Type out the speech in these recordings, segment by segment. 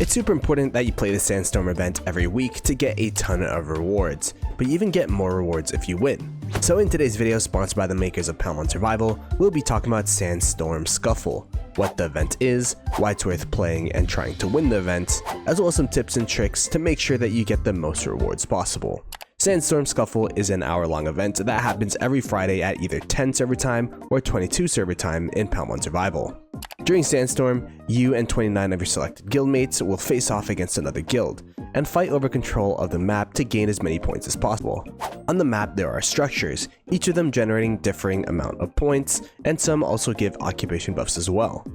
It's super important that you play the Sandstorm event every week to get a ton of rewards, but you even get more rewards if you win. So in today's video, sponsored by the makers of Palmon Survival, we'll be talking about Sandstorm Scuffle, what the event is, why it's worth playing and trying to win the event, as well as some tips and tricks to make sure that you get the most rewards possible. Sandstorm Scuffle is an hour-long event that happens every Friday at either 10 server time or 22 server time in Palmon Survival. During Sandstorm, you and 29 of your selected guildmates will face off against another guild, and fight over control of the map to gain as many points as possible. On the map there are structures, each of them generating differing amount of points, and some also give occupation buffs as well.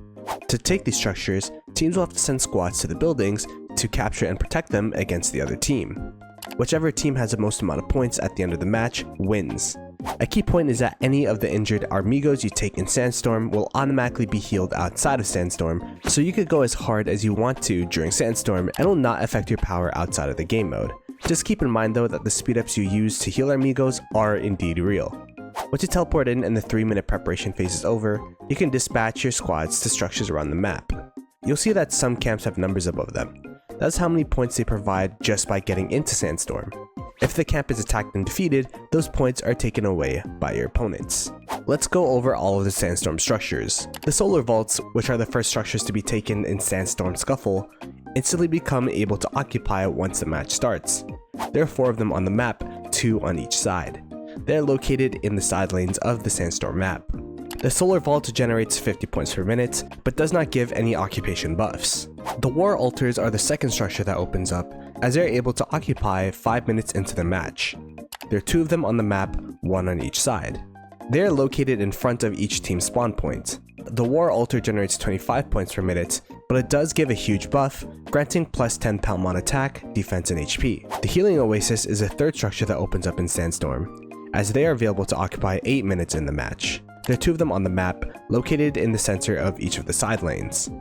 To take these structures, teams will have to send squads to the buildings to capture and protect them against the other team. Whichever team has the most amount of points at the end of the match wins. A key point is that any of the injured amigos you take in Sandstorm will automatically be healed outside of Sandstorm, so you could go as hard as you want to during Sandstorm and will not affect your power outside of the game mode. Just keep in mind though that the speed ups you use to heal amigos are indeed real. Once you teleport in and the 3-minute preparation phase is over, you can dispatch your squads to structures around the map. You'll see that some camps have numbers above them. That's how many points they provide just by getting into Sandstorm. If the camp is attacked and defeated, those points are taken away by your opponents. Let's go over all of the Sandstorm structures. The Solar Vaults, which are the first structures to be taken in Sandstorm Scuffle, instantly become able to occupy once the match starts. There are 4 of them on the map, 2 on each side. They are located in the side lanes of the Sandstorm map. The Solar Vault generates 50 points per minute, but does not give any occupation buffs. The War Altars are the second structure that opens up, as they are able to occupy 5 minutes into the match. There are 2 of them on the map, 1 on each side. They are located in front of each team's spawn point. The War Altar generates 25 points per minute, but it does give a huge buff, granting plus 10 Palmon attack, defense, and HP. The Healing Oasis is a third structure that opens up in Sandstorm, as they are available to occupy 8 minutes in the match. There are 2 of them on the map, located in the center of each of the side lanes.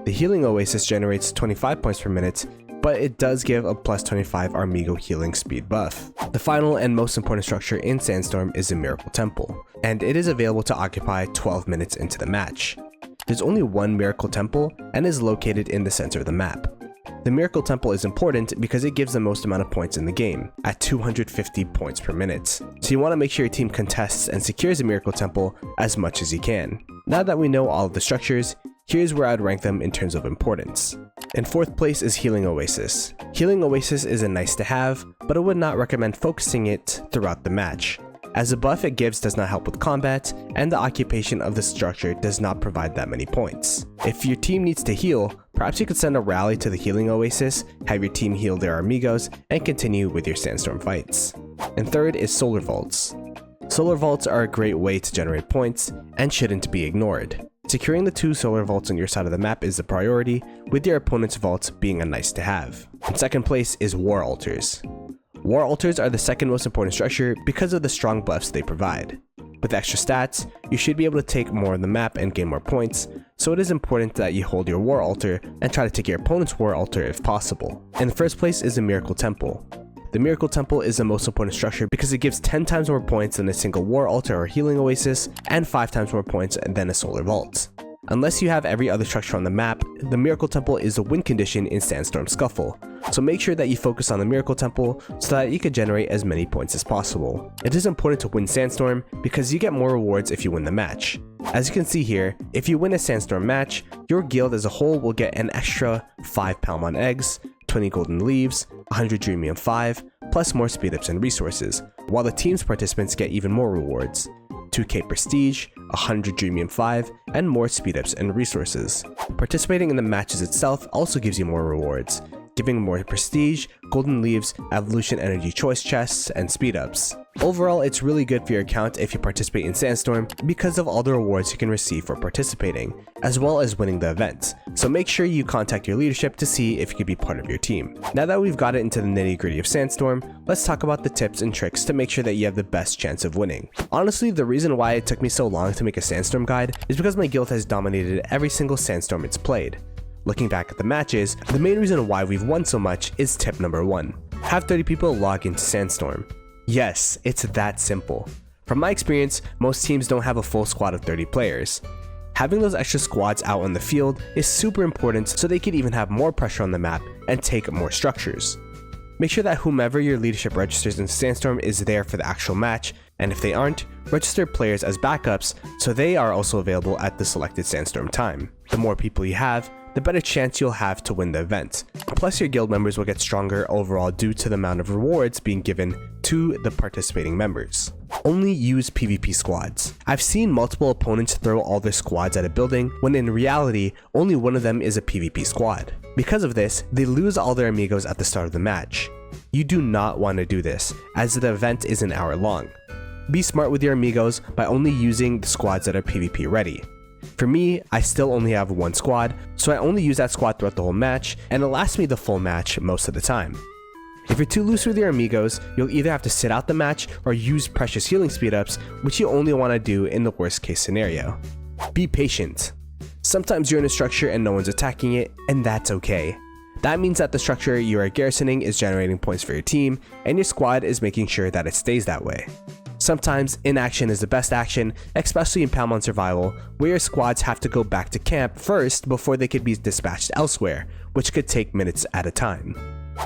The Healing Oasis generates 25 points per minute, but it does give a plus 25 Amigo healing speed buff. The final and most important structure in Sandstorm is the Miracle Temple, and it is available to occupy 12 minutes into the match. There's only one Miracle Temple and is located in the center of the map. The Miracle Temple is important because it gives the most amount of points in the game, at 250 points per minute. So you want to make sure your team contests and secures the Miracle Temple as much as you can. Now that we know all of the structures, here's where I'd rank them in terms of importance. In 4th place is Healing Oasis. Healing Oasis is a nice to have, but I would not recommend focusing it throughout the match, as the buff it gives does not help with combat, and the occupation of the structure does not provide that many points. If your team needs to heal, perhaps you could send a rally to the Healing Oasis, have your team heal their amigos, and continue with your Sandstorm fights. And 3rd is Solar Vaults. Solar Vaults are a great way to generate points, and shouldn't be ignored. Securing the 2 Solar Vaults on your side of the map is the priority, with your opponent's vaults being a nice to have. In 2nd place is War Altars. War Altars are the second most important structure because of the strong buffs they provide. With extra stats, you should be able to take more of the map and gain more points, so it is important that you hold your War Altar and try to take your opponent's War Altar if possible. In 1st place is the Miracle Temple. The Miracle Temple is the most important structure because it gives 10 times more points than a single War Altar or Healing Oasis, and 5 times more points than a Solar Vault. Unless you have every other structure on the map, the Miracle Temple is a win condition in Sandstorm Scuffle, so make sure that you focus on the Miracle Temple so that you can generate as many points as possible. It is important to win Sandstorm because you get more rewards if you win the match. As you can see here, if you win a Sandstorm match, your guild as a whole will get an extra 5 Palmon eggs, 20 golden leaves, 100 Dreamium 5, plus more speed ups and resources, while the team's participants get even more rewards. 2k prestige, 100 Dreamium 5, and more speed ups and resources. Participating in the matches itself also gives you more rewards, giving more prestige, golden leaves, evolution energy choice chests, and speed ups. Overall, it's really good for your account if you participate in Sandstorm because of all the rewards you can receive for participating, as well as winning the event, so make sure you contact your leadership to see if you could be part of your team. Now that we've got it into the nitty-gritty of Sandstorm, let's talk about the tips and tricks to make sure that you have the best chance of winning. Honestly, the reason why it took me so long to make a Sandstorm guide is because my guild has dominated every single Sandstorm it's played. Looking back at the matches, the main reason why we've won so much is tip number 1. Have 30 people log into Sandstorm. Yes, it's that simple. From my experience, most teams don't have a full squad of 30 players. Having those extra squads out on the field is super important so they can even have more pressure on the map and take more structures. Make sure that whomever your leadership registers in Sandstorm is there for the actual match, and if they aren't, register players as backups so they are also available at the selected Sandstorm time. The more people you have, the better chance you'll have to win the event. Plus, your guild members will get stronger overall due to the amount of rewards being given to the participating members. Only use PvP squads. I've seen multiple opponents throw all their squads at a building when in reality, only one of them is a PvP squad. Because of this, they lose all their amigos at the start of the match. You do not want to do this, as the event is an hour long. Be smart with your amigos by only using the squads that are PvP ready. For me, I still only have one squad, so I only use that squad throughout the whole match, and it lasts me the full match most of the time. If you're too loose with your amigos, you'll either have to sit out the match or use precious healing speedups, which you only want to do in the worst case scenario. Be patient. Sometimes you're in a structure and no one's attacking it, and that's okay. That means that the structure you are garrisoning is generating points for your team, and your squad is making sure that it stays that way. Sometimes inaction is the best action, especially in Palmon survival, where your squads have to go back to camp first before they could be dispatched elsewhere, which could take minutes at a time.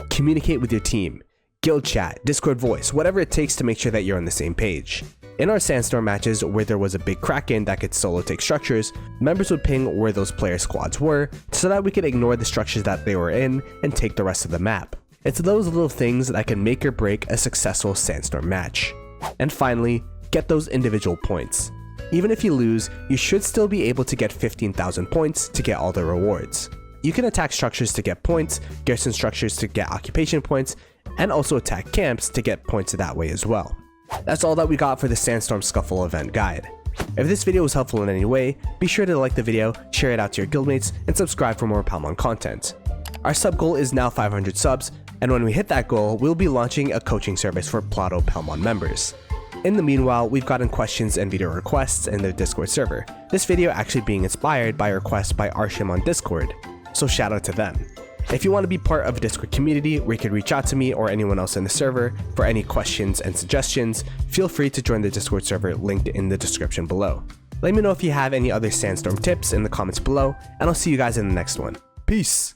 Communicate with your team. Guild chat, Discord voice, whatever it takes to make sure that you're on the same page. In our Sandstorm matches where there was a big Kraken that could solo take structures, members would ping where those player squads were so that we could ignore the structures that they were in and take the rest of the map. It's those little things that can make or break a successful Sandstorm match. And finally, get those individual points. Even if you lose, you should still be able to get 15,000 points to get all the rewards. You can attack structures to get points, garrison structures to get occupation points, and also attack camps to get points that way as well. That's all that we got for the Sandstorm Scuffle event guide. If this video was helpful in any way, be sure to like the video, share it out to your guildmates, and subscribe for more Palmon content. Our sub goal is now 500 subs, and when we hit that goal, we'll be launching a coaching service for Ploto Palmon members. In the meanwhile, we've gotten questions and video requests in the Discord server, this video actually being inspired by a request by Arshim on Discord, so shout out to them. If you want to be part of a Discord community where you can reach out to me or anyone else in the server for any questions and suggestions, feel free to join the Discord server linked in the description below. Let me know if you have any other Sandstorm tips in the comments below, and I'll see you guys in the next one. Peace!